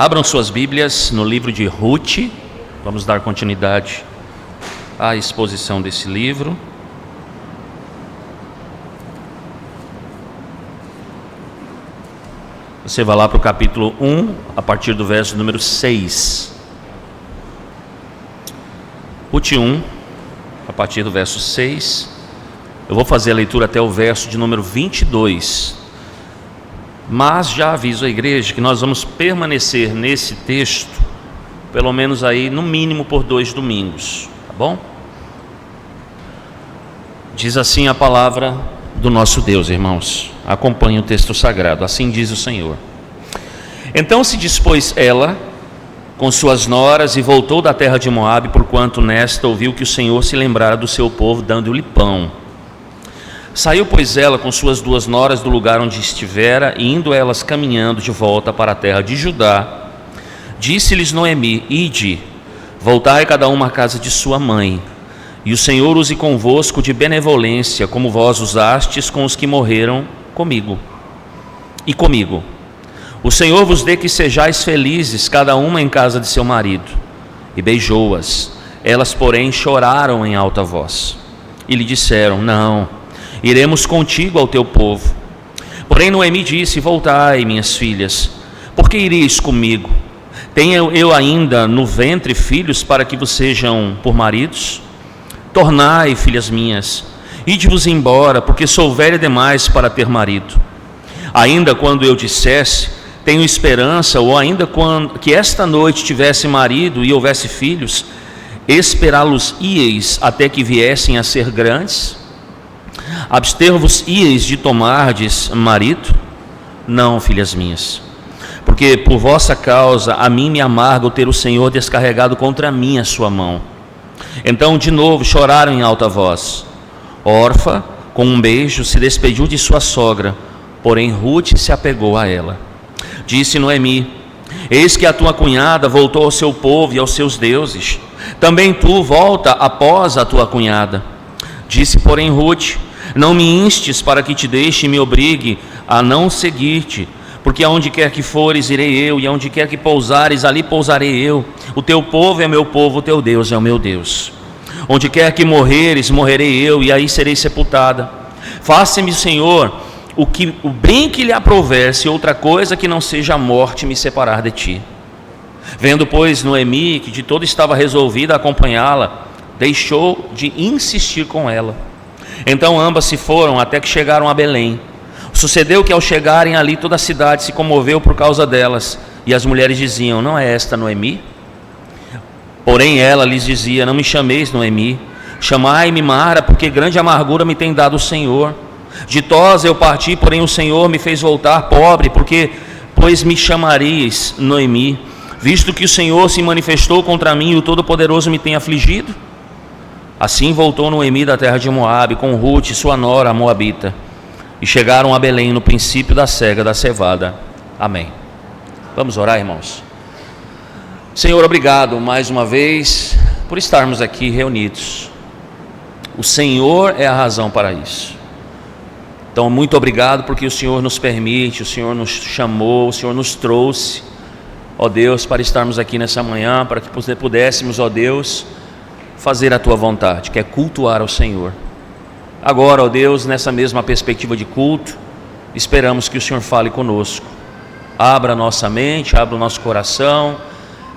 Abram suas Bíblias no livro de Ruth. Vamos dar continuidade à exposição desse livro. Você vai lá para o capítulo 1, a partir do verso número 6. Ruth 1, a partir do verso 6. Eu vou fazer a leitura até o verso de número 22. Mas já aviso a igreja que nós vamos permanecer nesse texto, pelo menos aí, no mínimo por 2 domingos, tá bom? Diz assim a palavra do nosso Deus, irmãos. Acompanhe o texto sagrado. Assim diz o Senhor. Então se dispôs ela com suas noras e voltou da terra de Moabe, porquanto nesta ouviu que o Senhor se lembrara do seu povo, dando-lhe pão. Saiu, pois, ela com suas 2 noras do lugar onde estivera, e indo elas caminhando de volta para a terra de Judá, disse-lhes Noemi: Ide, voltai cada uma à casa de sua mãe, e o Senhor use convosco de benevolência, como vós usastes com os que morreram comigo. E comigo. O Senhor vos dê que sejais felizes, cada uma em casa de seu marido. E beijou-as. Elas, porém, choraram em alta voz. E lhe disseram: Não, iremos contigo ao teu povo. Porém Noemi disse: Voltai, minhas filhas, porque ireis comigo? Tenho eu ainda no ventre filhos para que vos sejam por maridos? Tornai, filhas minhas, ide-vos embora, porque sou velha demais para ter marido. Ainda quando eu dissesse: tenho esperança, ou ainda quando que esta noite tivesse marido e houvesse filhos, esperá-los-íeis até que viessem a ser grandes? Abster-vos-íeis de tomardes marido? Não, filhas minhas, porque por vossa causa a mim me amarga ter o Senhor descarregado contra mim a sua mão. Então de novo choraram em alta voz. Orfa, com um beijo, se despediu de sua sogra, porém Ruth se apegou a ela. Disse Noemi: Eis que a tua cunhada voltou ao seu povo e aos seus deuses. Também tu volta após a tua cunhada. Disse, porém, Ruth: Não me instes para que te deixe e me obrigue a não seguir-te, porque aonde quer que fores, irei eu, e aonde quer que pousares, ali pousarei eu. O teu povo é meu povo, o teu Deus é o meu Deus. Onde quer que morreres, morrerei eu, e aí serei sepultada. Faça-me, Senhor, o bem que lhe aprouver, se outra coisa que não seja a morte me separar de ti. Vendo, pois, Noemi que de todo estava resolvida a acompanhá-la, deixou de insistir com ela. Então ambas se foram até que chegaram a Belém. Sucedeu que ao chegarem ali, toda a cidade se comoveu por causa delas, e as mulheres diziam: Não é esta Noemi? Porém ela lhes dizia: Não me chameis Noemi, chamai-me Mara, porque grande amargura me tem dado o Senhor. Ditosa eu parti, porém o Senhor me fez voltar pobre, pois me chamareis Noemi, visto que o Senhor se manifestou contra mim e o Todo-Poderoso me tem afligido. Assim voltou Noemi da terra de Moabe com Ruth, sua nora, a moabita, e chegaram a Belém no princípio da cega da cevada. Amém. Vamos orar, irmãos. Senhor, obrigado mais uma vez por estarmos aqui reunidos. O Senhor é a razão para isso. Então, muito obrigado porque o Senhor nos permite, o Senhor nos chamou, o Senhor nos trouxe, ó Deus, para estarmos aqui nessa manhã, para que pudéssemos, ó Deus, fazer a tua vontade, que é cultuar ao Senhor. Agora, ó Deus, nessa mesma perspectiva de culto, esperamos que o Senhor fale conosco. Abra a nossa mente, abra o nosso coração,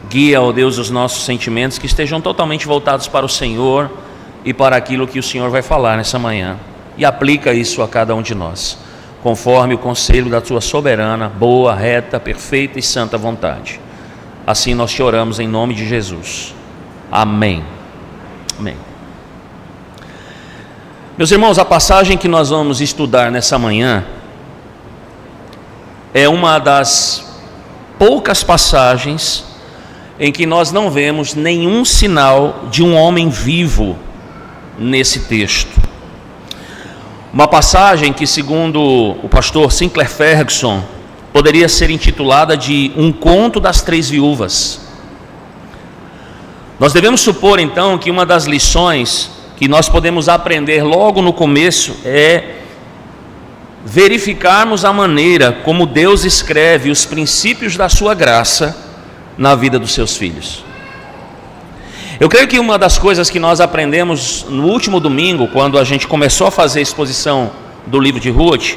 guia, ó Deus, os nossos sentimentos, que estejam totalmente voltados para o Senhor e para aquilo que o Senhor vai falar nessa manhã. E aplica isso a cada um de nós, conforme o conselho da tua soberana, boa, reta, perfeita e santa vontade. Assim nós te oramos em nome de Jesus. Amém. Amém. Meus irmãos, a passagem que nós vamos estudar nessa manhã é uma das poucas passagens em que nós não vemos nenhum sinal de um homem vivo nesse texto. Uma passagem que, segundo o pastor Sinclair Ferguson, poderia ser intitulada de Um Conto das Três Viúvas. Nós devemos supor então que uma das lições que nós podemos aprender logo no começo é verificarmos a maneira como Deus escreve os princípios da sua graça na vida dos seus filhos. Eu creio que uma das coisas que nós aprendemos no último domingo, quando a gente começou a fazer a exposição do livro de Ruth,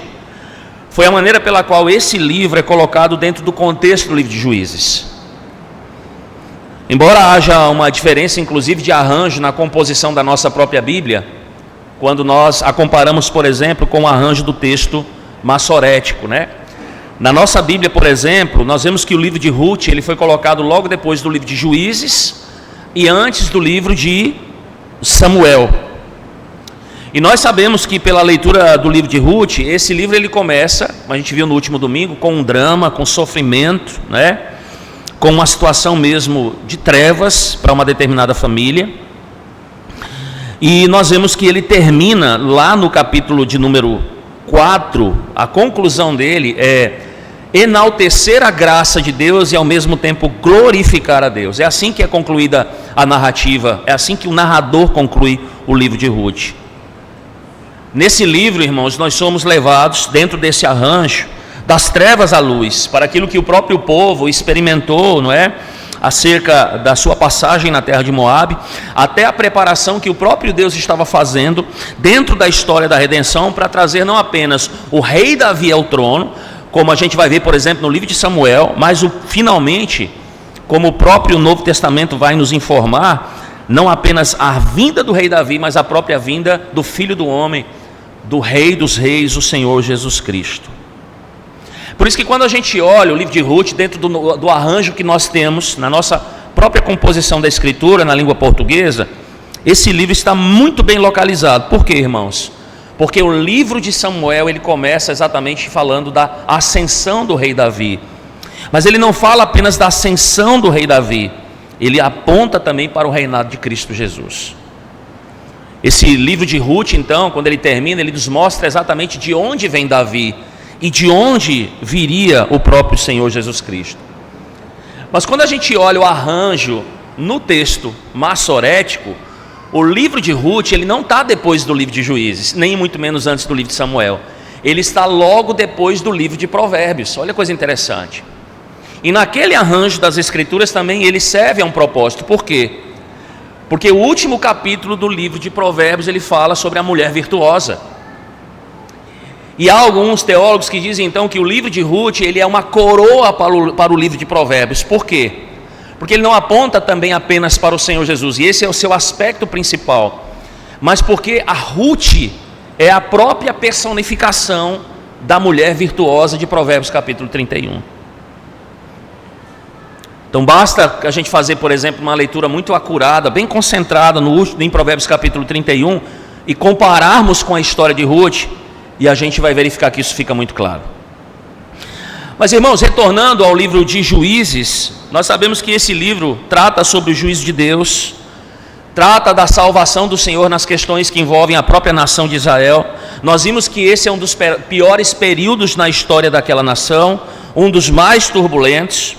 foi a maneira pela qual esse livro é colocado dentro do contexto do livro de Juízes. Embora haja uma diferença, inclusive, de arranjo na composição da nossa própria Bíblia, quando nós a comparamos, por exemplo, com o arranjo do texto massorético, né? Na nossa Bíblia, por exemplo, nós vemos que o livro de Ruth ele foi colocado logo depois do livro de Juízes e antes do livro de Samuel. E nós sabemos que pela leitura do livro de Ruth, esse livro ele começa, a gente viu no último domingo, com um drama, com sofrimento, né? Com uma situação mesmo de trevas para uma determinada família. E nós vemos que ele termina lá no capítulo de número 4, a conclusão dele é enaltecer a graça de Deus e ao mesmo tempo glorificar a Deus. É assim que é concluída a narrativa, é assim que o narrador conclui o livro de Ruth. Nesse livro, irmãos, nós somos levados dentro desse arranjo das trevas à luz, para aquilo que o próprio povo experimentou, não é? Acerca da sua passagem na terra de Moabe, até a preparação que o próprio Deus estava fazendo dentro da história da redenção para trazer não apenas o rei Davi ao trono, como a gente vai ver, por exemplo, no livro de Samuel, mas finalmente, como o próprio Novo Testamento vai nos informar, não apenas a vinda do rei Davi, mas a própria vinda do Filho do Homem, do Rei dos Reis, o Senhor Jesus Cristo. Por isso que quando a gente olha o livro de Ruth, dentro do arranjo que nós temos, na nossa própria composição da Escritura, na língua portuguesa, esse livro está muito bem localizado. Por quê, irmãos? Porque o livro de Samuel, ele começa exatamente falando da ascensão do rei Davi. Mas ele não fala apenas da ascensão do rei Davi, ele aponta também para o reinado de Cristo Jesus. Esse livro de Ruth, então, quando ele termina, ele nos mostra exatamente de onde vem Davi e de onde viria o próprio Senhor Jesus Cristo. Mas quando a gente olha o arranjo no texto massorético, o livro de Ruth ele não está depois do livro de Juízes, nem muito menos antes do livro de Samuel. Ele está logo depois do livro de Provérbios. Olha que coisa interessante. E naquele arranjo das Escrituras também ele serve a um propósito. Por quê? Porque o último capítulo do livro de Provérbios ele fala sobre a mulher virtuosa. E há alguns teólogos que dizem então que o livro de Ruth ele é uma coroa para o livro de Provérbios. Por quê? Porque ele não aponta também apenas para o Senhor Jesus, e esse é o seu aspecto principal, mas porque a Ruth é a própria personificação da mulher virtuosa de Provérbios capítulo 31. Então basta a gente fazer, por exemplo, uma leitura muito acurada, bem concentrada em Provérbios capítulo 31 e compararmos com a história de Ruth, e a gente vai verificar que isso fica muito claro. Mas irmãos, retornando ao livro de Juízes, nós sabemos que esse livro trata sobre o juízo de Deus, trata da salvação do Senhor nas questões que envolvem a própria nação de Israel. Nós vimos que esse é um dos piores períodos na história daquela nação, um dos mais turbulentos,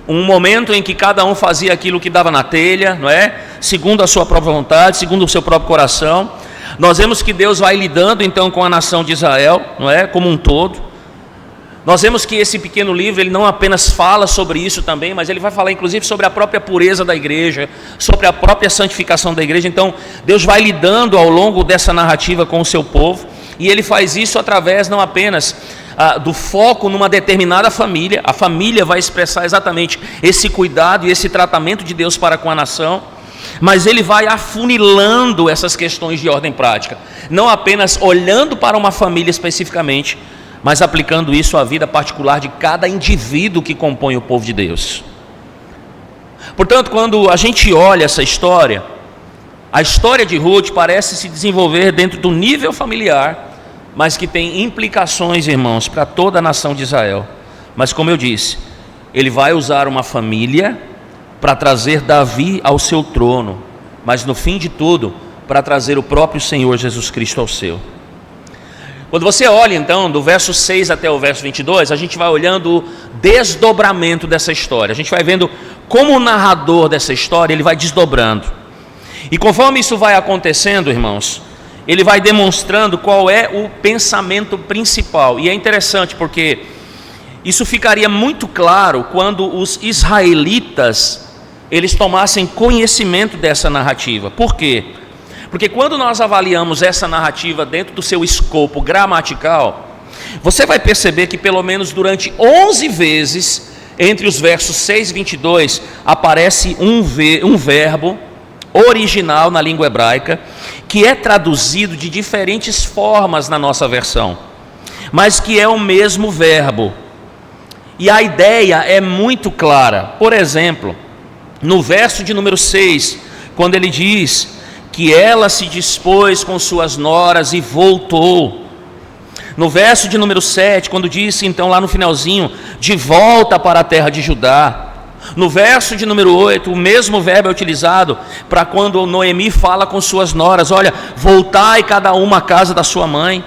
um momento em que cada um fazia aquilo que dava na telha, não é? Segundo a sua própria vontade, segundo o seu próprio coração. Nós vemos que Deus vai lidando então com a nação de Israel, não é? Como um todo. Nós vemos que esse pequeno livro, ele não apenas fala sobre isso também, mas ele vai falar inclusive sobre a própria pureza da igreja, sobre a própria santificação da igreja. Então, Deus vai lidando ao longo dessa narrativa com o seu povo, e ele faz isso através não apenas do foco numa determinada família. A família vai expressar exatamente esse cuidado e esse tratamento de Deus para com a nação, mas ele vai afunilando essas questões de ordem prática, não apenas olhando para uma família especificamente, mas aplicando isso à vida particular de cada indivíduo que compõe o povo de Deus. Portanto, quando a gente olha essa história, a história de Ruth parece se desenvolver dentro do nível familiar, mas que tem implicações, irmãos, para toda a nação de Israel. Mas como eu disse, ele vai usar uma família para trazer Davi ao seu trono, mas no fim de tudo, para trazer o próprio Senhor Jesus Cristo ao seu. Quando você olha então do verso 6 até o verso 22, a gente vai olhando o desdobramento dessa história. A gente vai vendo como o narrador dessa história, ele vai desdobrando. E conforme isso vai acontecendo, irmãos, ele vai demonstrando qual é o pensamento principal. E é interessante porque Isso ficaria muito claro quando os israelitas eles tomassem conhecimento dessa narrativa. Por quê? Porque quando nós avaliamos essa narrativa dentro do seu escopo gramatical, você vai perceber que pelo menos durante 11 vezes, entre os versos 6 e 22, aparece um verbo original na língua hebraica, que é traduzido de diferentes formas na nossa versão, mas que é o mesmo verbo. E a ideia é muito clara. Por exemplo, no verso de número 6, quando ele diz que ela se dispôs com suas noras e voltou. No verso de número 7, quando disse então lá no finalzinho, de volta para a terra de Judá. No verso de número 8, o mesmo verbo é utilizado para quando Noemi fala com suas noras, olha, voltai cada uma à casa da sua mãe.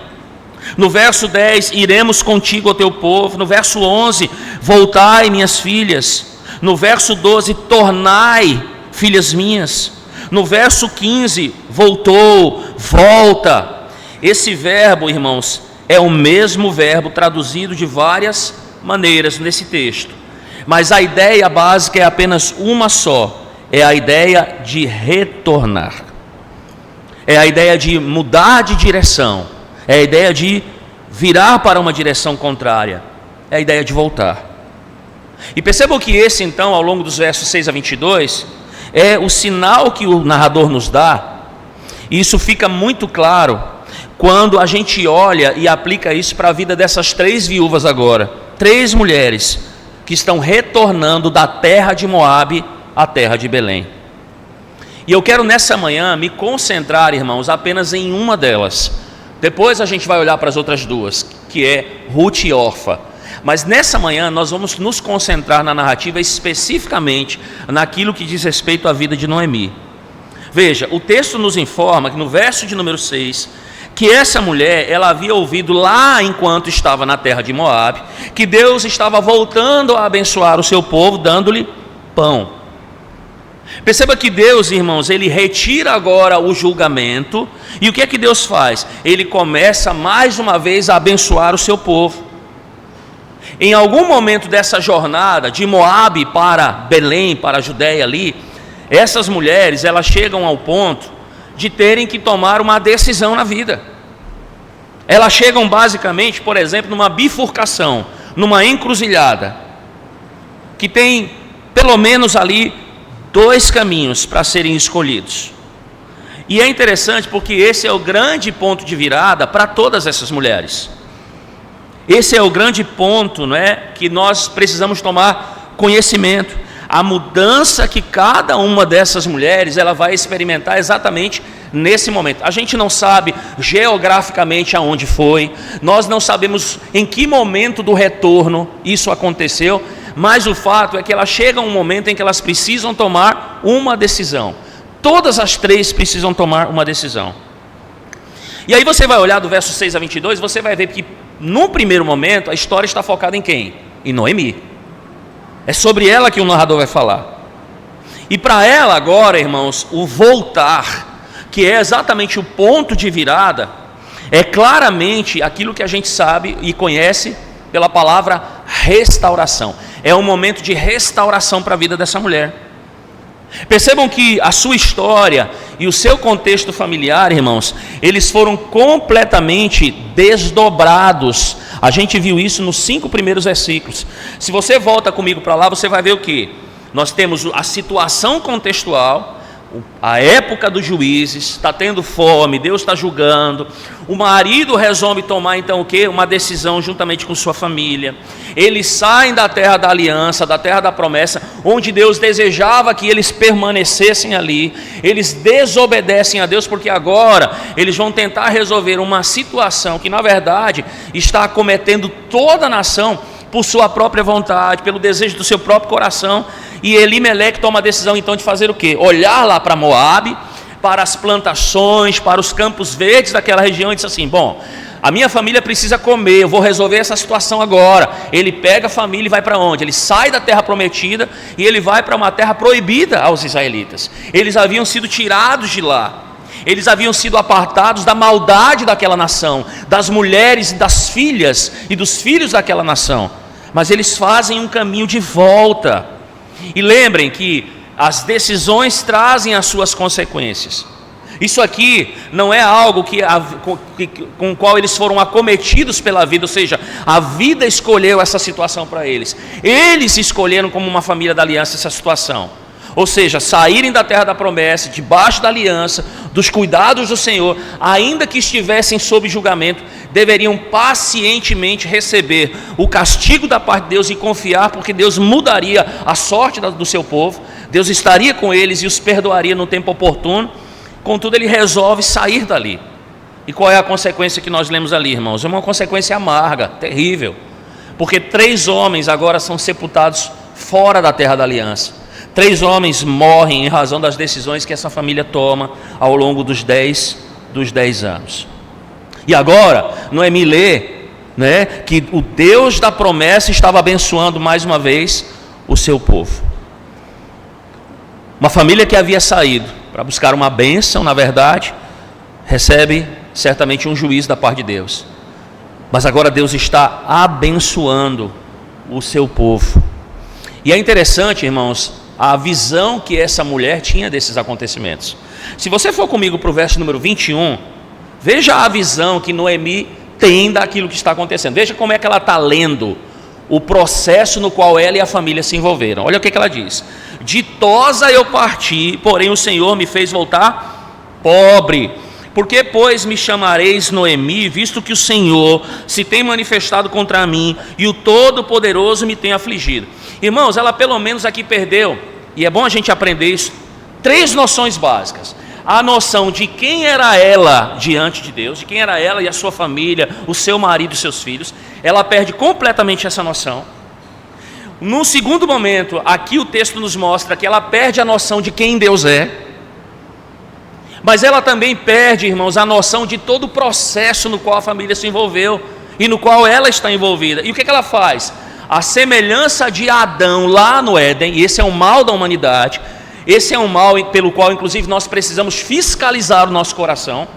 No verso 10, iremos contigo ao teu povo. No verso 11, voltai minhas filhas. No verso 12, tornai filhas minhas. No verso 15, voltou, volta. Esse verbo, irmãos, é o mesmo verbo traduzido de várias maneiras nesse texto. Mas a ideia básica é apenas uma só. É a ideia de retornar. É a ideia de mudar de direção. É a ideia de virar para uma direção contrária. É a ideia de voltar. E percebam que esse então, ao longo dos versos 6 a 22, é o sinal que o narrador nos dá. E isso fica muito claro quando a gente olha e aplica isso para a vida dessas 3 viúvas agora. 3 mulheres que estão retornando da terra de Moabe à terra de Belém. E eu quero nessa manhã me concentrar, irmãos, apenas em uma delas. Depois a gente vai olhar para as outras 2, que é Ruth e Orfa. Mas nessa manhã nós vamos nos concentrar na narrativa especificamente naquilo que diz respeito à vida de Noemi. Veja, o texto nos informa que no verso de número 6, que essa mulher, ela havia ouvido lá enquanto estava na terra de Moabe, que Deus estava voltando a abençoar o seu povo, dando-lhe pão. Perceba que Deus, irmãos, ele retira agora o julgamento, e o que é que Deus faz? Ele começa mais uma vez a abençoar o seu povo. Em algum momento dessa jornada, de Moabe para Belém, para a Judéia ali, essas mulheres, elas chegam ao ponto de terem que tomar uma decisão na vida. Elas chegam basicamente, por exemplo, numa bifurcação, numa encruzilhada, que tem pelo menos ali 2 caminhos para serem escolhidos. E é interessante porque esse é o grande ponto de virada para todas essas mulheres. Esse é o grande ponto, não é, que nós precisamos tomar conhecimento. A mudança que cada uma dessas mulheres ela vai experimentar exatamente nesse momento. A gente não sabe geograficamente aonde foi, nós não sabemos em que momento do retorno isso aconteceu, mas o fato é que elas chegam a um momento em que elas precisam tomar uma decisão. Todas as 3 precisam tomar uma decisão. E aí você vai olhar do verso 6 a 22, você vai ver que no primeiro momento a história está focada em quem? Em Noemi. É sobre ela que o narrador vai falar. E para ela agora, irmãos, o voltar, que é exatamente o ponto de virada, é claramente aquilo que a gente sabe e conhece pela palavra restauração. É um momento de restauração para a vida dessa mulher. Percebam que a sua história e o seu contexto familiar, irmãos, eles foram completamente desdobrados. A gente viu isso nos 5 primeiros versículos. Se você volta comigo para lá, você vai ver o quê? Nós temos a situação contextual, a época dos juízes, está tendo fome, Deus está julgando, o marido resolve tomar então o quê? Uma decisão juntamente com sua família. Eles saem da terra da aliança, da terra da promessa, onde Deus desejava que eles permanecessem ali. Eles desobedecem a Deus porque agora eles vão tentar resolver uma situação que na verdade está acometendo toda a nação por sua própria vontade, pelo desejo do seu próprio coração. E Elimeleque toma a decisão então de fazer o quê? Olhar lá para Moabe, para as plantações, para os campos verdes daquela região e diz assim, bom, a minha família precisa comer, eu vou resolver essa situação agora. Ele pega a família e vai para onde? Ele sai da terra prometida e ele vai para uma terra proibida aos israelitas. Eles haviam sido tirados de lá. Eles haviam sido apartados da maldade daquela nação, das mulheres, das filhas e dos filhos daquela nação. mas eles fazem um caminho de volta. E lembrem que as decisões trazem as suas consequências. Isso aqui não é algo com o qual eles foram acometidos pela vida, ou seja, a vida escolheu essa situação para eles. Eles escolheram como uma família da aliança essa situação. Ou seja, saírem da terra da promessa, debaixo da aliança, dos cuidados do Senhor, ainda que estivessem sob julgamento, deveriam pacientemente receber o castigo da parte de Deus e confiar, porque Deus mudaria a sorte do seu povo, Deus estaria com eles e os perdoaria no tempo oportuno. Contudo, ele resolve sair dali. E qual é a consequência que nós lemos ali, irmãos? É uma consequência amarga, terrível, porque 3 homens agora são sepultados fora da terra da aliança. 3 homens morrem em razão das decisões que essa família toma ao longo dos 10 anos. E agora, Noemi lê, né, que o Deus da promessa estava abençoando mais uma vez o seu povo. Uma família que havia saído para buscar uma bênção, na verdade, recebe certamente um juízo da parte de Deus. Mas agora Deus está abençoando o seu povo. E é interessante, irmãos, a visão que essa mulher tinha desses acontecimentos. Se você for comigo para o verso número 21, veja a visão que Noemi tem daquilo que está acontecendo. Veja como é que ela está lendo o processo no qual ela e a família se envolveram. Olha o que ela diz: ditosa eu parti, porém o Senhor me fez voltar pobre. Por que, pois, me chamareis Noemi, visto que o Senhor se tem manifestado contra mim e o Todo-Poderoso me tem afligido? Irmãos, ela pelo menos aqui perdeu, e é bom a gente aprender isso, 3 noções básicas. A noção de quem era ela diante de Deus, de quem era ela e a sua família, o seu marido e seus filhos. Ela perde completamente essa noção. No segundo momento, aqui o texto nos mostra que ela perde a noção de quem Deus é, mas ela também perde, irmãos, a noção de todo o processo no qual a família se envolveu e no qual ela está envolvida. E o que ela faz? A semelhança de Adão lá no Éden, e esse é o mal da humanidade, esse é um mal pelo qual inclusive nós precisamos fiscalizar o nosso coração,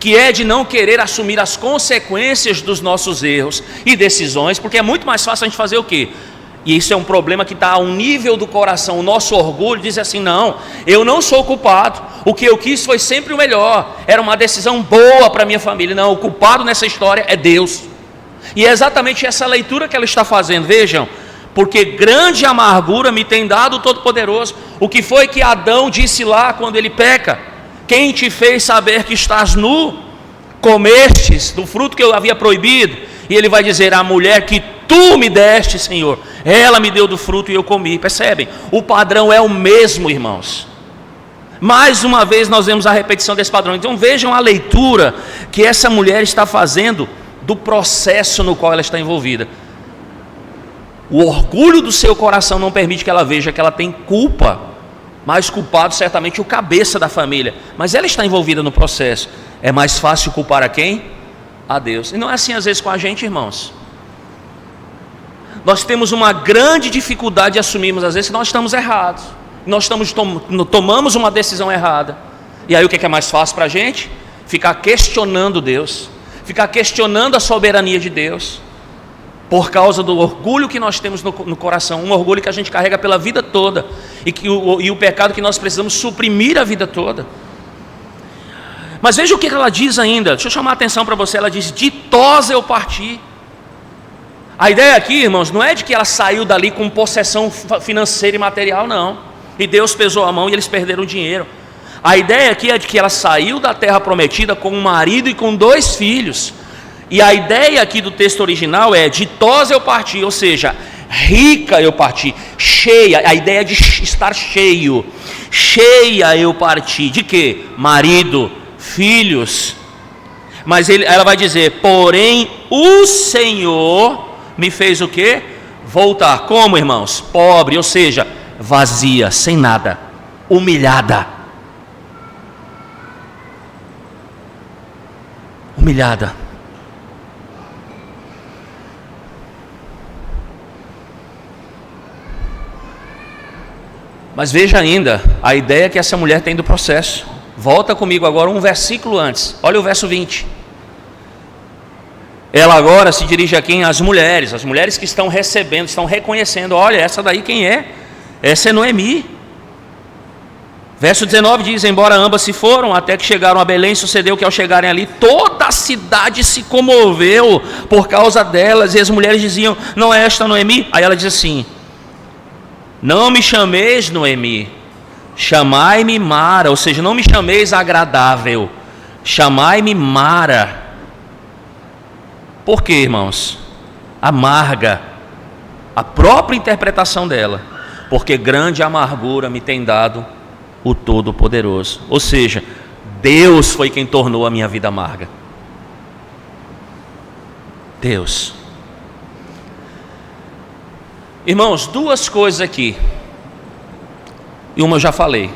que é de não querer assumir as consequências dos nossos erros e decisões, porque é muito mais fácil a gente fazer o quê? E isso é um problema que está ao nível do coração. O nosso orgulho diz assim: não, eu não sou culpado, o que eu quis foi sempre o melhor, era uma decisão boa para a minha família. Não, o culpado nessa história é Deus. E é exatamente essa leitura que ela está fazendo. Vejam: porque grande amargura me tem dado o Todo-Poderoso. O que foi que Adão disse lá quando ele peca? Quem te fez saber que estás nu? Comestes do fruto que eu havia proibido? E ele vai dizer: a mulher que tu me deste, Senhor, ela me deu do fruto e eu comi. Percebem? O padrão é o mesmo, irmãos. Mais uma vez nós vemos a repetição desse padrão. Então vejam a leitura que essa mulher está fazendo do processo no qual ela está envolvida. O orgulho do seu coração não permite que ela veja que ela tem culpa. Mais culpado certamente o cabeça da família, mas ela está envolvida no processo. É mais fácil culpar a quem? A Deus. E não é assim às vezes com a gente, irmãos. Nós temos uma grande dificuldade de assumirmos às vezes que nós estamos errados. Nós tomamos uma decisão errada. E aí o que é mais fácil para a gente? Ficar questionando Deus, ficar questionando a soberania de Deus, por causa do orgulho que nós temos no coração, um orgulho que a gente carrega pela vida toda, e o pecado que nós precisamos suprimir a vida toda. Mas veja o que ela diz ainda. Deixa eu chamar a atenção para você. Ela diz: ditosa eu parti. A ideia aqui, irmãos, não é de que ela saiu dali com possessão financeira e material, não, e Deus pesou a mão e eles perderam o dinheiro. A ideia aqui é de que ela saiu da terra prometida com um marido e com 2 filhos. E a ideia aqui do texto original é: ditosa eu parti, ou seja, rica eu parti, cheia. A ideia de estar cheio, cheia eu parti. De quê? Marido, filhos. Mas ela vai dizer: porém o Senhor me fez o quê? Voltar. Como, irmãos? Pobre, ou seja, vazia, sem nada, humilhada. Humilhada. Mas veja ainda a ideia que essa mulher tem do processo. Volta comigo agora um versículo antes. Olha o verso 20. Ela agora se dirige a quem? As mulheres que estão recebendo, estão reconhecendo: olha, essa daí quem é? Essa é Noemi. Verso 19 diz: embora ambas se foram, até que chegaram a Belém, sucedeu que ao chegarem ali, toda a cidade se comoveu por causa delas, e as mulheres diziam: não é esta Noemi? Aí ela diz assim: não me chameis Noemi, chamai-me Mara, ou seja, não me chameis agradável, chamai-me Mara. Por quê, irmãos? Amarga. A própria interpretação dela: porque grande amargura me tem dado o Todo-Poderoso. Ou seja, Deus foi quem tornou a minha vida amarga. Deus. Irmãos, duas coisas aqui, e uma eu já falei.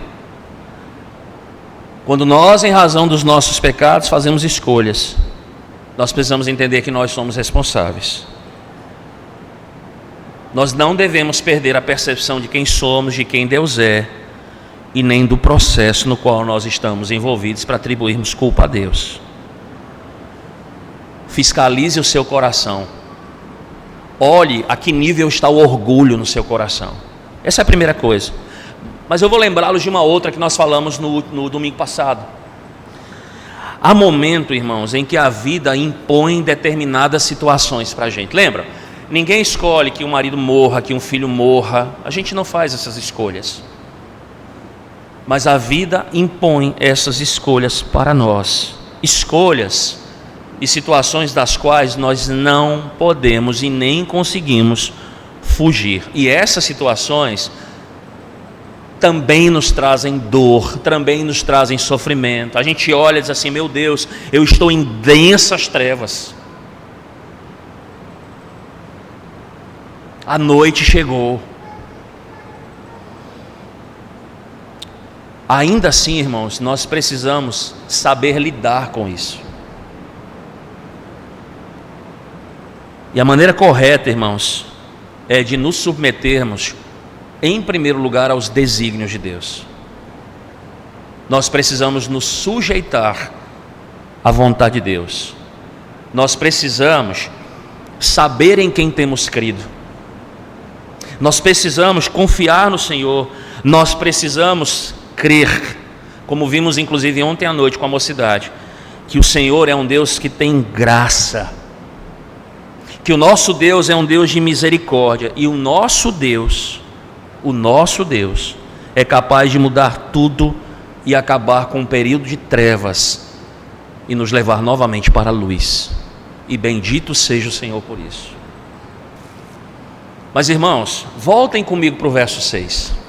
Quando nós, em razão dos nossos pecados, fazemos escolhas, nós precisamos entender que nós somos responsáveis. Nós não devemos perder a percepção de quem somos, de quem Deus é, e nem do processo no qual nós estamos envolvidos para atribuirmos culpa a Deus. Fiscalize o seu coração. Olhe a que nível está o orgulho no seu coração. Essa é a primeira coisa. Mas eu vou lembrá-los de uma outra que nós falamos no domingo passado. Há momento, irmãos, em que a vida impõe determinadas situações para a gente. Lembra? Ninguém escolhe que um marido morra, que um filho morra. A gente não faz essas escolhas. Mas a vida impõe essas escolhas para nós. Escolhas e situações das quais nós não podemos e nem conseguimos fugir. E essas situações também nos trazem dor, também nos trazem sofrimento. A gente olha e diz assim: meu Deus, eu estou em densas trevas. A noite chegou. Ainda assim, irmãos, nós precisamos saber lidar com isso. E a maneira correta, irmãos, é de nos submetermos, em primeiro lugar, aos desígnios de Deus. Nós precisamos nos sujeitar à vontade de Deus. Nós precisamos saber em quem temos crido. Nós precisamos confiar no Senhor. Nós precisamos crer, como vimos inclusive ontem à noite com a mocidade, que o Senhor é um Deus que tem graça, que o nosso Deus é um Deus de misericórdia, e o nosso Deus é capaz de mudar tudo e acabar com um período de trevas e nos levar novamente para a luz. E bendito seja o Senhor por isso. Mas, irmãos, voltem comigo para o verso 6.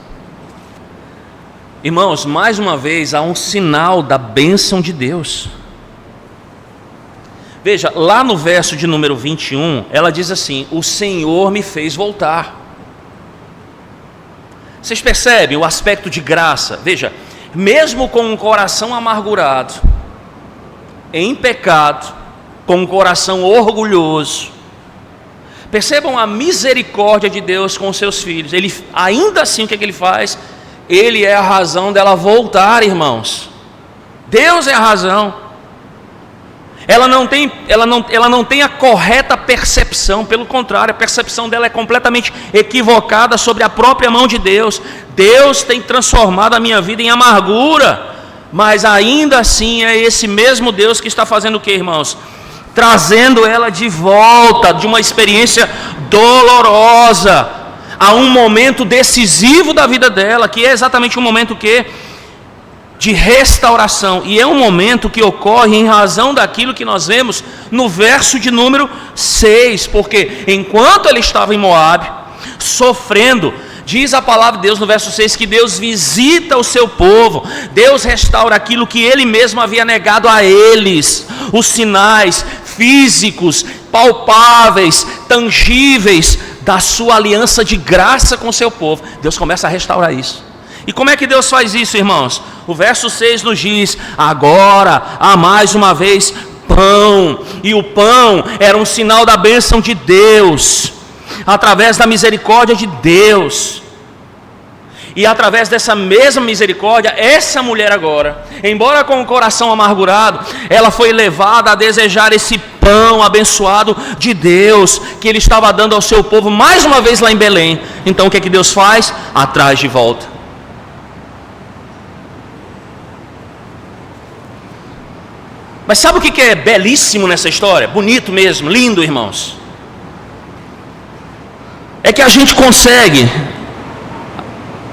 Irmãos, mais uma vez há um sinal da bênção de Deus. Veja, lá no verso de número 21, ela diz assim: o Senhor me fez voltar. Vocês percebem o aspecto de graça? Veja, mesmo com um coração amargurado, em pecado, com um coração orgulhoso, percebam a misericórdia de Deus com os seus filhos. Ele, ainda assim, o que ele faz? Ele é a razão dela voltar, irmãos. Deus é a razão. Ela não tem a correta percepção, pelo contrário, a percepção dela é completamente equivocada sobre a própria mão de Deus. Deus tem transformado a minha vida em amargura, mas ainda assim é esse mesmo Deus que está fazendo o que, irmãos? Trazendo ela de volta de uma experiência dolorosa a um momento decisivo da vida dela, que é exatamente um momento que de restauração, e é um momento que ocorre em razão daquilo que nós vemos no verso de número 6, porque enquanto ele estava em Moabe, sofrendo, diz a palavra de Deus no verso 6, que Deus visita o seu povo, Deus restaura aquilo que ele mesmo havia negado a eles, os sinais físicos, palpáveis, tangíveis, da sua aliança de graça com o seu povo. Deus começa a restaurar isso. E como é que Deus faz isso, irmãos? O verso 6 nos diz: agora há mais uma vez pão, e o pão era um sinal da bênção de Deus, através da misericórdia de Deus. E através dessa mesma misericórdia, essa mulher agora, embora com o coração amargurado, ela foi levada a desejar esse pão abençoado de Deus, que Ele estava dando ao seu povo mais uma vez lá em Belém. Então o que é que Deus faz? Atrás de volta. Mas sabe o que é belíssimo nessa história? Bonito mesmo, lindo, irmãos. É que a gente consegue,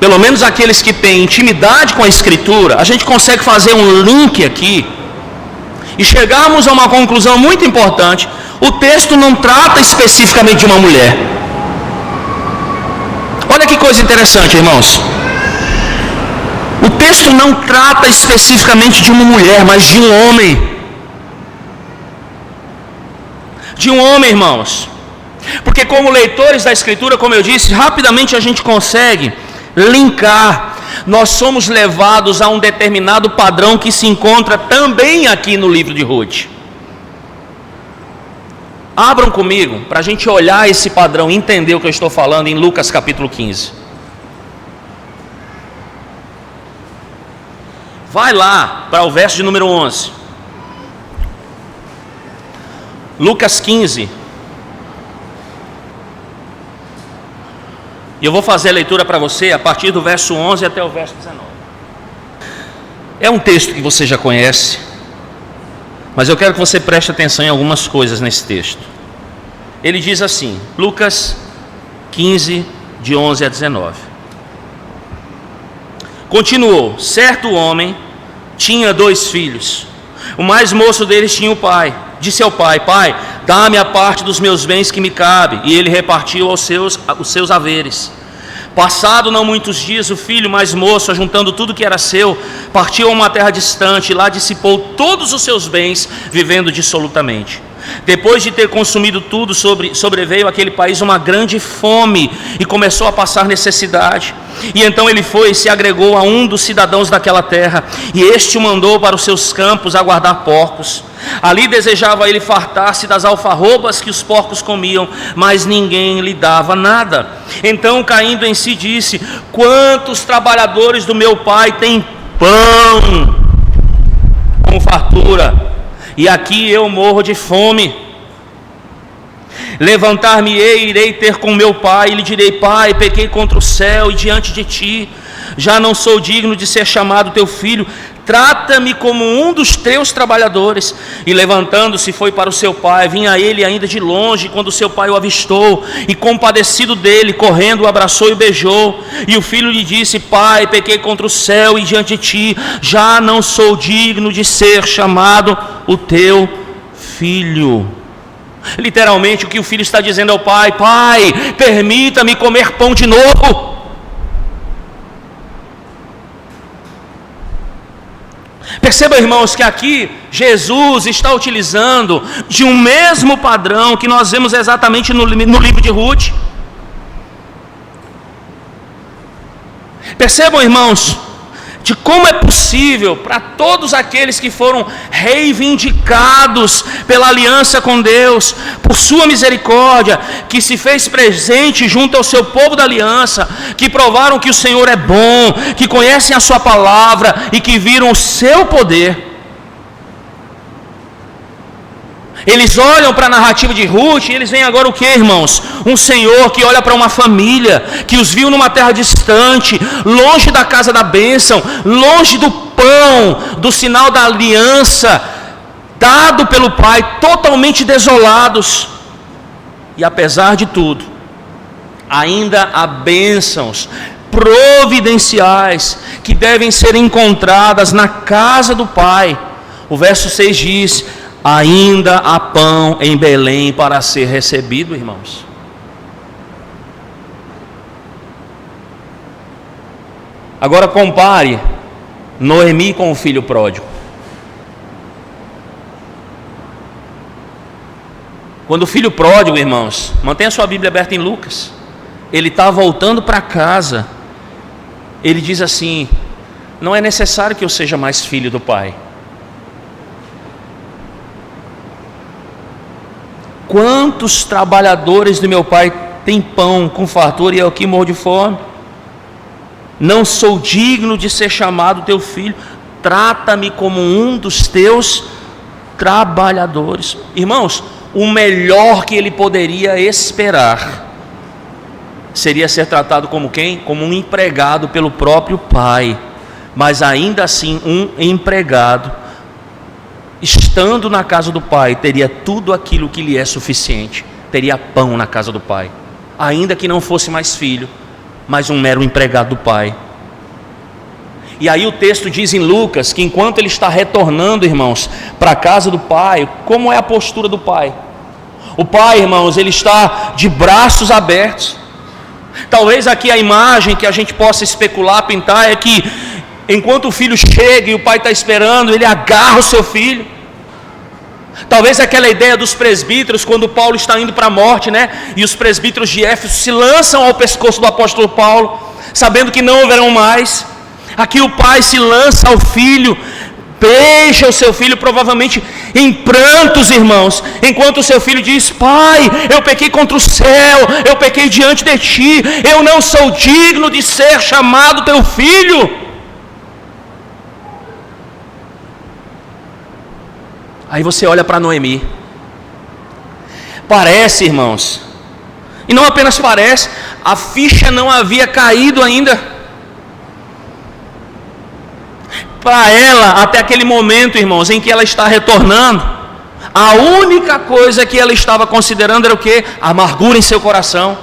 pelo menos aqueles que têm intimidade com a Escritura, a gente consegue fazer um link aqui e chegarmos a uma conclusão muito importante. O texto não trata especificamente de uma mulher. Olha que coisa interessante, irmãos. O texto não trata especificamente de uma mulher, mas de um homem. De um homem, irmãos. Porque como leitores da Escritura, como eu disse, rapidamente a gente consegue linkar. Nós somos levados a um determinado padrão que se encontra também aqui no livro de Ruth. Abram comigo para a gente olhar esse padrão e entender o que eu estou falando em Lucas capítulo 15. Vai lá para o verso de número 11. Lucas 15. E eu vou fazer a leitura para você a partir do verso 11 até o verso 19. É um texto que você já conhece, mas eu quero que você preste atenção em algumas coisas nesse texto. Ele diz assim, Lucas 15, de 11 a 19. Continuou: certo homem tinha 2 filhos. O mais moço deles tinha o pai. Disse ao pai: pai, dá-me a parte dos meus bens que me cabe. E ele repartiu os seus haveres. Passado não muitos dias, o filho mais moço, ajuntando tudo que era seu, partiu a uma terra distante, e lá dissipou todos os seus bens, vivendo dissolutamente. Depois de ter consumido tudo, sobreveio àquele país uma grande fome, e começou a passar necessidade. E então ele foi e se agregou a um dos cidadãos daquela terra, e este o mandou para os seus campos a guardar porcos. Ali desejava ele fartar-se das alfarrobas que os porcos comiam, mas ninguém lhe dava nada. Então, caindo em si, disse: quantos trabalhadores do meu pai têm pão com fartura, e aqui eu morro de fome. Levantar-me-ei, irei ter com meu pai, e lhe direi: pai, pequei contra o céu e diante de ti, já não sou digno de ser chamado teu filho, trata-me como um dos teus trabalhadores. E levantando-se foi para o seu pai. Vinha ele ainda de longe, quando seu pai o avistou, e compadecido dele, correndo, o abraçou e o beijou. E o filho lhe disse: pai, pequei contra o céu e diante de ti, já não sou digno de ser chamado o teu filho. Literalmente o que o filho está dizendo ao pai: pai, permita-me comer pão de novo. Perceba, irmãos, que aqui Jesus está utilizando de um mesmo padrão que nós vemos exatamente no livro de Ruth. Percebam, irmãos, de como é possível para todos aqueles que foram reivindicados pela aliança com Deus, por sua misericórdia, que se fez presente junto ao seu povo da aliança, que provaram que o Senhor é bom, que conhecem a sua palavra e que viram o seu poder. Eles olham para a narrativa de Ruth e eles veem agora o que, irmãos? Um Senhor que olha para uma família que os viu numa terra distante, longe da casa da bênção, longe do pão, do sinal da aliança dado pelo Pai, totalmente desolados. E apesar de tudo, ainda há bênçãos providenciais que devem ser encontradas na casa do Pai. O verso 6 diz: ainda há pão em Belém para ser recebido, irmãos. Agora compare Noemi com o filho pródigo. Quando o filho pródigo, irmãos, mantenha sua Bíblia aberta em Lucas, ele está voltando para casa, ele diz assim: não é necessário que eu seja mais filho do pai. Quantos trabalhadores do meu pai têm pão com fartura e eu aqui morro de fome? Não sou digno de ser chamado teu filho, trata-me como um dos teus trabalhadores. Irmãos, o melhor que ele poderia esperar seria ser tratado como quem? Como um empregado pelo próprio pai. Mas ainda assim, um empregado, estando na casa do pai, teria tudo aquilo que lhe é suficiente. Teria pão na casa do pai, ainda que não fosse mais filho, mas um mero empregado do pai. E aí o texto diz em Lucas que enquanto ele está retornando, irmãos, para a casa do pai, como é a postura do pai? O pai, irmãos, ele está de braços abertos. Talvez aqui a imagem que a gente possa especular, pintar, é que enquanto o filho chega e o pai está esperando, ele agarra o seu filho. Talvez aquela ideia dos presbíteros, quando Paulo está indo para a morte, né? E os presbíteros de Éfeso se lançam ao pescoço do apóstolo Paulo, sabendo que não haverão mais. Aqui o pai se lança ao filho, beija o seu filho, provavelmente em prantos, irmãos, enquanto o seu filho diz: pai, eu pequei contra o céu, eu pequei diante de ti, eu não sou digno de ser chamado teu filho. Aí você olha para Noemi. Parece, irmãos, e não apenas parece, a ficha não havia caído ainda. Para ela, até aquele momento, irmãos, em que ela está retornando, a única coisa que ela estava considerando era o quê? Amargura em seu coração,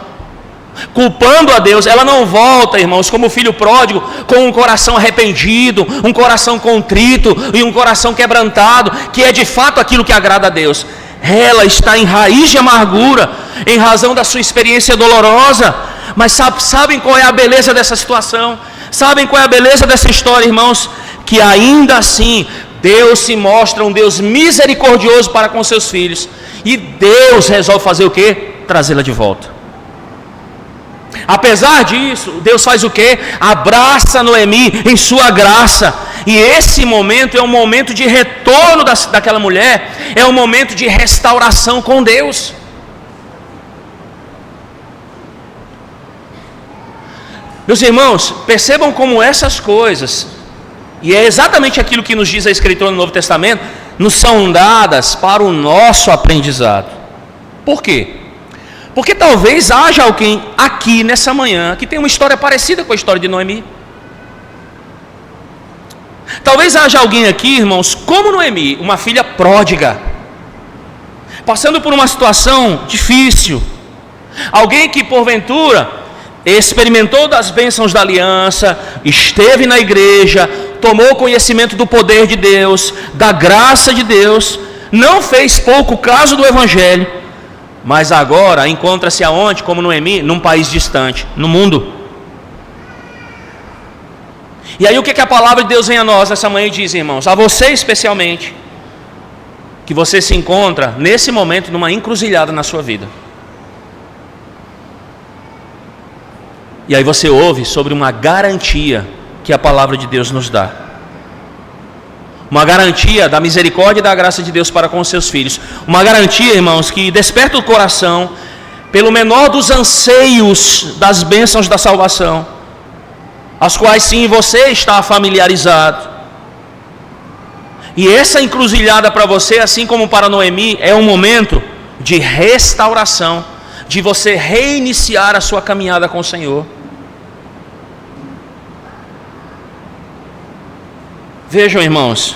culpando a Deus. Ela não volta, irmãos, como o filho pródigo, com um coração arrependido, um coração contrito e um coração quebrantado, que é de fato aquilo que agrada a Deus. Ela está em raiz de amargura, em razão da sua experiência dolorosa. Mas sabem qual é a beleza dessa situação? Sabem qual é a beleza dessa história, irmãos? Que ainda assim, Deus se mostra um Deus misericordioso para com seus filhos. E Deus resolve fazer o quê? Trazê-la de volta. Apesar disso, Deus faz o quê? Abraça Noemi em sua graça. E esse momento é um momento de retorno daquela mulher. É um momento de restauração com Deus. Meus irmãos, percebam como essas coisas, e é exatamente aquilo que nos diz a Escritura no Novo Testamento, nos são dadas para o nosso aprendizado. Por quê? Porque talvez haja alguém aqui nessa manhã que tem uma história parecida com a história de Noemi. Talvez haja alguém aqui, irmãos, como Noemi, uma filha pródiga, passando por uma situação difícil. Alguém que porventura experimentou das bênçãos da aliança, esteve na igreja, tomou conhecimento do poder de Deus, da graça de Deus, não fez pouco caso do Evangelho, mas agora encontra-se aonde, como Noemi? Num país distante, no mundo. E aí o que a palavra de Deus vem a nós nessa manhã e diz, irmãos, a você especialmente, que você se encontra nesse momento numa encruzilhada na sua vida. E aí você ouve sobre uma garantia que a palavra de Deus nos dá. Uma garantia da misericórdia e da graça de Deus para com os seus filhos. Uma garantia, irmãos, que desperta o coração pelo menor dos anseios das bênçãos da salvação, as quais sim você está familiarizado. E essa encruzilhada para você, assim como para Noemi, é um momento de restauração, de você reiniciar a sua caminhada com o Senhor. Vejam, irmãos,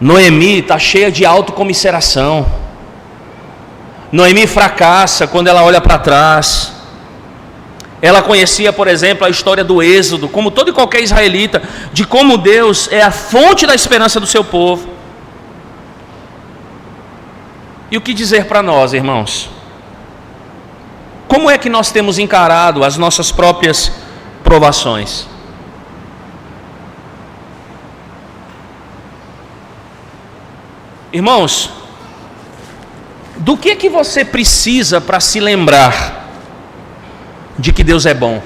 Noemi está cheia de autocomiseração. Noemi fracassa quando ela olha para trás. Ela conhecia, por exemplo, a história do Êxodo, como todo e qualquer israelita, de como Deus é a fonte da esperança do seu povo. E o que dizer para nós, irmãos? Como é que nós temos encarado as nossas próprias provações? Irmãos, do que você precisa para se lembrar de que Deus é bom?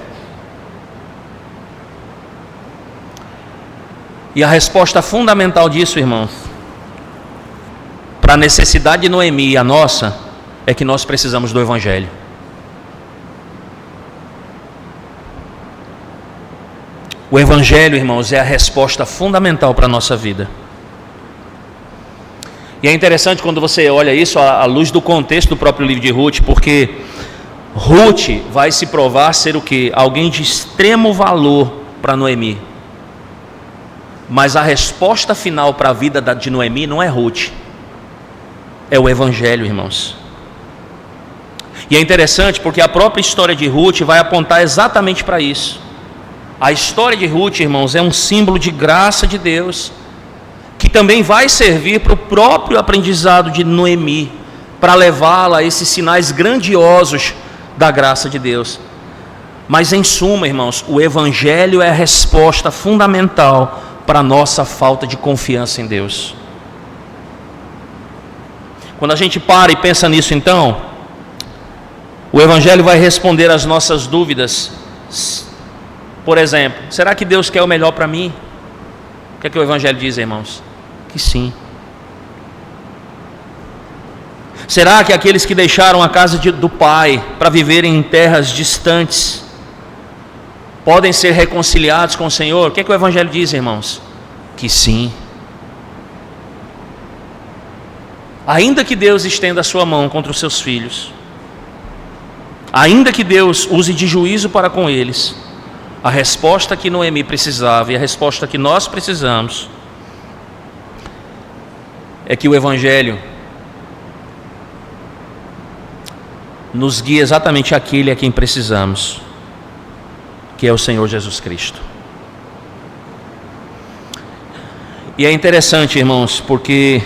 E a resposta fundamental disso, irmãos, para a necessidade de Noemi e a nossa, é que nós precisamos do Evangelho. O Evangelho, irmãos, é a resposta fundamental para a nossa vida. E é interessante quando você olha isso à luz do contexto do próprio livro de Ruth, porque Ruth vai se provar ser o quê? Alguém de extremo valor para Noemi. Mas a resposta final para a vida de Noemi não é Ruth, é o Evangelho, irmãos. E é interessante porque a própria história de Ruth vai apontar exatamente para isso. A história de Ruth, irmãos, é um símbolo de graça de Deus, que também vai servir para o próprio aprendizado de Noemi, para levá-la a esses sinais grandiosos da graça de Deus. Mas em suma, irmãos, o Evangelho é a resposta fundamental para a nossa falta de confiança em Deus. Quando a gente para e pensa nisso, então, o Evangelho vai responder às nossas dúvidas. Por exemplo, será que Deus quer o melhor para mim? O que é que o Evangelho diz, irmãos? Que sim. Será que aqueles que deixaram a casa do Pai para viverem em terras distantes podem ser reconciliados com o Senhor? O que é que o Evangelho diz, irmãos? Que sim. Ainda que Deus estenda a sua mão contra os seus filhos, ainda que Deus use de juízo para com eles, a resposta que Noemi precisava e a resposta que nós precisamos é que o Evangelho nos guia exatamente àquele a quem precisamos, que é o Senhor Jesus Cristo. E é interessante, irmãos, porque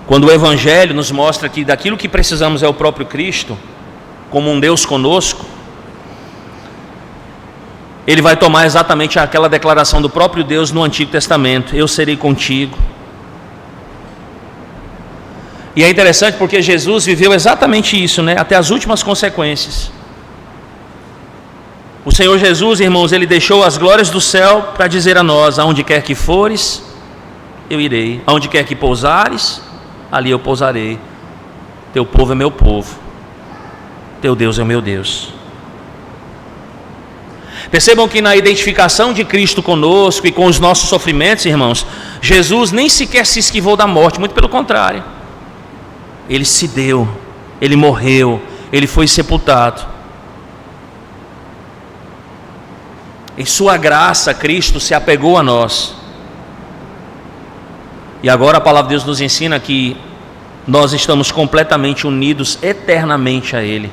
quando o Evangelho nos mostra que daquilo que precisamos é o próprio Cristo, como um Deus conosco, ele vai tomar exatamente aquela declaração do próprio Deus no Antigo Testamento: eu serei contigo. E é interessante porque Jesus viveu exatamente isso, né? Até as últimas consequências. O Senhor Jesus, irmãos, ele deixou as glórias do céu para dizer a nós: aonde quer que fores, eu irei. Aonde quer que pousares, ali eu pousarei. Teu povo é meu povo, teu Deus é o meu Deus. Percebam que na identificação de Cristo conosco e com os nossos sofrimentos, irmãos, Jesus nem sequer se esquivou da morte, muito pelo contrário. Ele se deu, ele morreu, ele foi sepultado. Em sua graça, Cristo se apegou a nós. E agora a palavra de Deus nos ensina que nós estamos completamente unidos eternamente a Ele.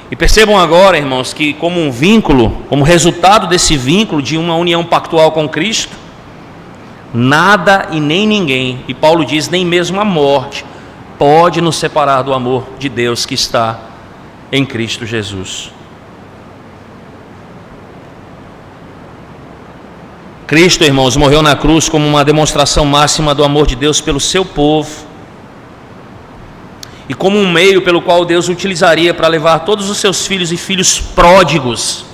E percebam agora, irmãos, que como um vínculo, como resultado desse vínculo de uma união pactual com Cristo, nada e nem ninguém, e Paulo diz, nem mesmo a morte, pode nos separar do amor de Deus que está em Cristo Jesus. Cristo, irmãos, morreu na cruz como uma demonstração máxima do amor de Deus pelo seu povo, e como um meio pelo qual Deus utilizaria para levar todos os seus filhos e filhos pródigos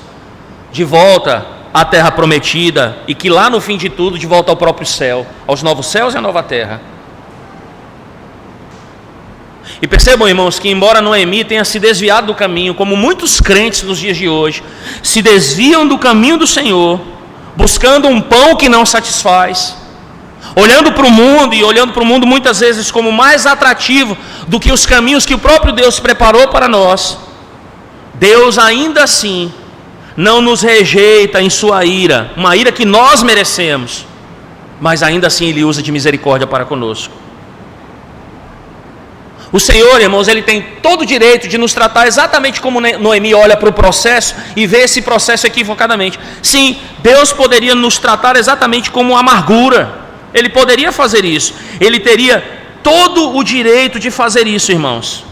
de volta à terra prometida, e que lá no fim de tudo, de volta ao próprio céu, aos novos céus e à nova terra. E percebam, irmãos, que embora Noemi tenha se desviado do caminho, como muitos crentes nos dias de hoje se desviam do caminho do Senhor, buscando um pão que não satisfaz, olhando para o mundo e olhando para o mundo muitas vezes como mais atrativo do que os caminhos que o próprio Deus preparou para nós, Deus ainda assim não nos rejeita em sua ira, uma ira que nós merecemos, mas ainda assim Ele usa de misericórdia para conosco. O Senhor, irmãos, Ele tem todo o direito de nos tratar exatamente como Noemi olha para o processo e vê esse processo equivocadamente. Sim, Deus poderia nos tratar exatamente como amargura, Ele poderia fazer isso, Ele teria todo o direito de fazer isso, irmãos.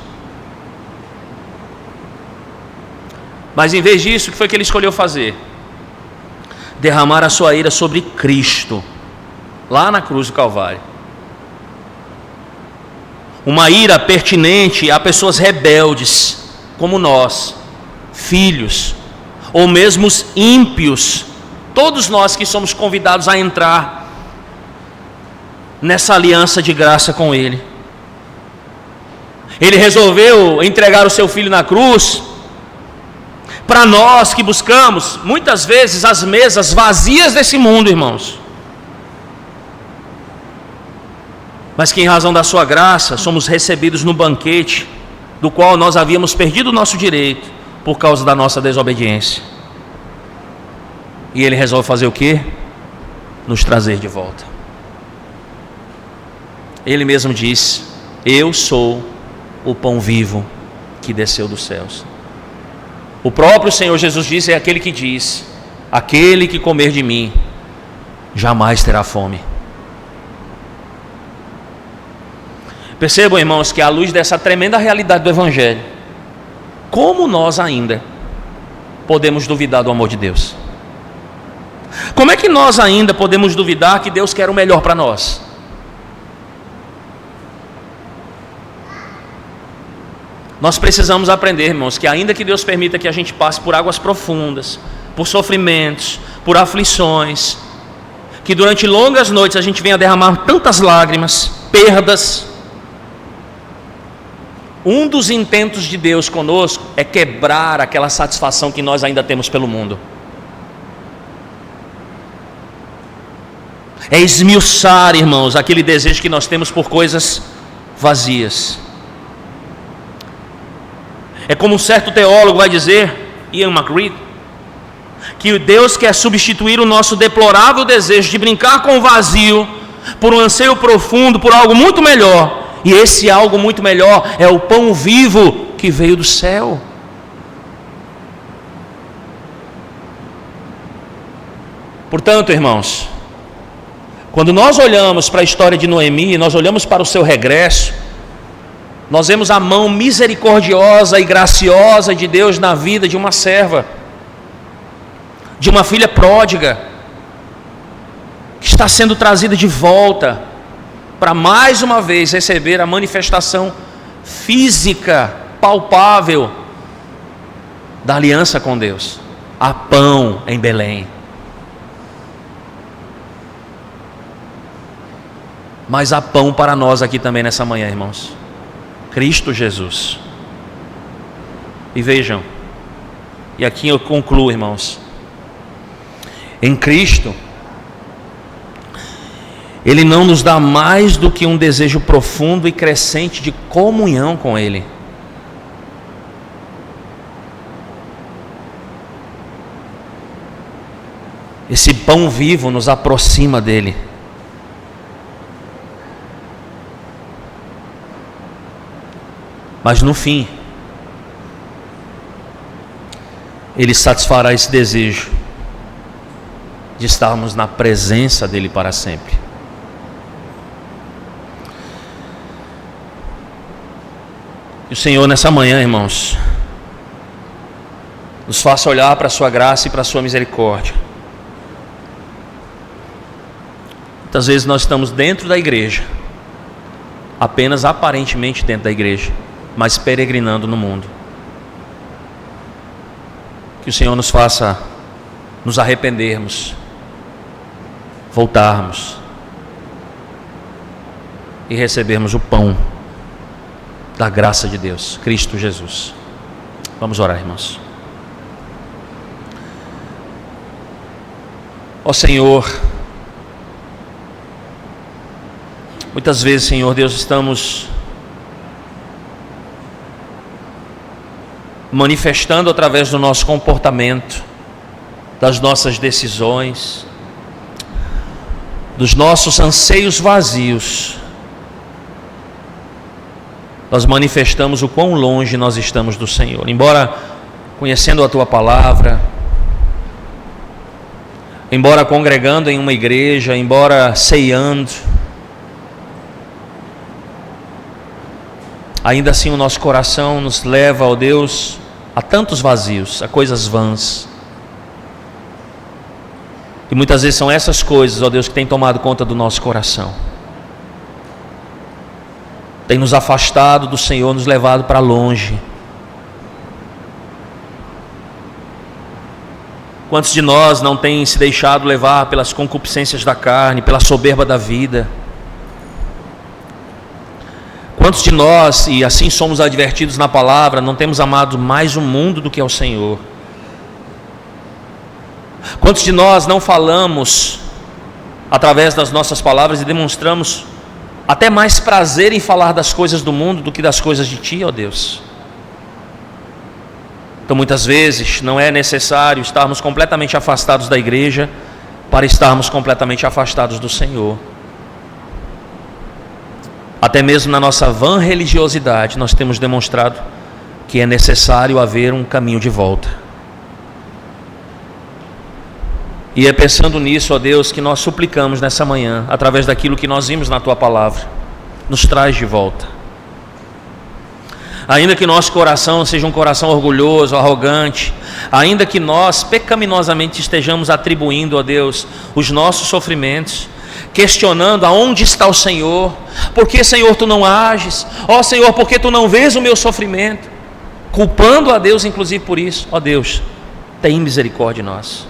Mas em vez disso, o que foi que Ele escolheu fazer? Derramar a sua ira sobre Cristo, lá na cruz do Calvário. Uma ira pertinente a pessoas rebeldes, como nós, filhos, ou mesmo os ímpios, todos nós que somos convidados a entrar nessa aliança de graça com Ele. Ele resolveu entregar o seu Filho na cruz, para nós que buscamos, muitas vezes, as mesas vazias desse mundo, irmãos. mas que em razão da sua graça somos recebidos no banquete, do qual nós havíamos perdido o nosso direito por causa da nossa desobediência. E Ele resolve fazer o quê? Nos trazer de volta. Ele mesmo disse: eu sou o pão vivo que desceu dos céus. O próprio Senhor Jesus disse, é aquele que diz: aquele que comer de mim jamais terá fome. Percebam, irmãos, que à luz dessa tremenda realidade do Evangelho, como nós ainda podemos duvidar do amor de Deus? Como é que nós ainda podemos duvidar que Deus quer o melhor para nós? Nós precisamos aprender, irmãos, que ainda que Deus permita que a gente passe por águas profundas, por sofrimentos, por aflições, que durante longas noites a gente venha derramar tantas lágrimas, perdas, um dos intentos de Deus conosco é quebrar aquela satisfação que nós ainda temos pelo mundo. É esmiuçar, irmãos, aquele desejo que nós temos por coisas vazias. É como um certo teólogo vai dizer, Ian McCreed, que Deus quer substituir o nosso deplorável desejo de brincar com o vazio por um anseio profundo, por algo muito melhor. E esse algo muito melhor é o pão vivo que veio do céu. Portanto, irmãos, quando nós olhamos para a história de Noemi, nós olhamos para o seu regresso, nós vemos a mão misericordiosa e graciosa de Deus na vida de uma serva, de uma filha pródiga, que está sendo trazida de volta, para mais uma vez receber a manifestação física, palpável, da aliança com Deus. Há pão em Belém. Mas há pão para nós aqui também nessa manhã, irmãos. Cristo Jesus. E vejam, e aqui eu concluo, irmãos. Em Cristo, Ele não nos dá mais do que um desejo profundo e crescente de comunhão com Ele. Esse pão vivo nos aproxima dEle. Mas no fim, Ele satisfará esse desejo de estarmos na presença dEle para sempre. Que o Senhor nessa manhã, irmãos, nos faça olhar para a sua graça e para a sua misericórdia. Muitas vezes nós estamos dentro da igreja, apenas aparentemente dentro da igreja, mas peregrinando no mundo. Que o Senhor nos faça nos arrependermos, voltarmos e recebermos o pão da graça de Deus, Cristo Jesus. Vamos orar, irmãos. Ó Senhor, muitas vezes, Senhor Deus, estamos manifestando através do nosso comportamento, das nossas decisões, dos nossos anseios vazios, nós manifestamos o quão longe nós estamos do Senhor. Embora conhecendo a Tua palavra, embora congregando em uma igreja, embora ceiando, ainda assim o nosso coração nos leva, ó Deus, a tantos vazios, a coisas vãs. E muitas vezes são essas coisas, ó Deus, que têm tomado conta do nosso coração. Tem nos afastado do Senhor, nos levado para longe. Quantos de nós não têm se deixado levar pelas concupiscências da carne, pela soberba da vida? Quantos de nós, e assim somos advertidos na palavra, não temos amado mais o mundo do que ao Senhor? Quantos de nós não falamos através das nossas palavras e demonstramos até mais prazer em falar das coisas do mundo do que das coisas de Ti, ó Deus. Então muitas vezes não é necessário estarmos completamente afastados da igreja para estarmos completamente afastados do Senhor. Até mesmo na nossa vã religiosidade nós temos demonstrado que é necessário haver um caminho de volta. E é pensando nisso, ó Deus, que nós suplicamos nessa manhã, através daquilo que nós vimos na Tua palavra, nos traz de volta. Ainda que nosso coração seja um coração orgulhoso, arrogante, ainda que nós pecaminosamente estejamos atribuindo a Deus os nossos sofrimentos, questionando aonde está o Senhor, por que, Senhor, Tu não ages, ó Senhor, por que Tu não vês o meu sofrimento, culpando a Deus inclusive por isso, ó Deus, tem misericórdia de nós,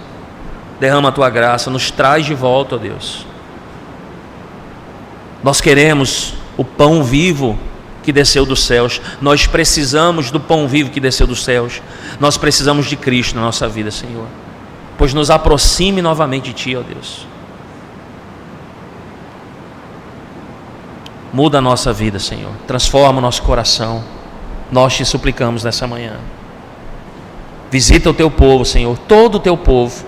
derrama a Tua graça, nos traz de volta, ó Deus. Nós queremos o pão vivo que desceu dos céus, nós precisamos do pão vivo que desceu dos céus, nós precisamos de Cristo na nossa vida, Senhor, pois nos aproxime novamente de Ti, ó Deus. Muda a nossa vida, Senhor, transforma o nosso coração, nós Te suplicamos nessa manhã. Visita o Teu povo, Senhor, todo o Teu povo,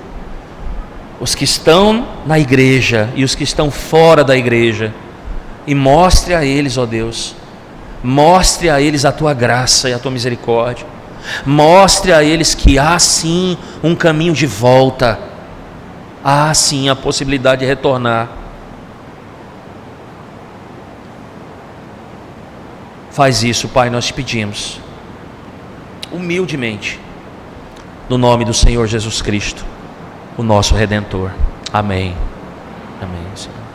os que estão na igreja e os que estão fora da igreja, e mostre a eles, ó Deus, mostre a eles a Tua graça e a Tua misericórdia, mostre a eles que há sim um caminho de volta, há sim a possibilidade de retornar. Faz isso, Pai, nós Te pedimos, humildemente, no nome do Senhor Jesus Cristo, o nosso Redentor. Amém. Amém, Senhor.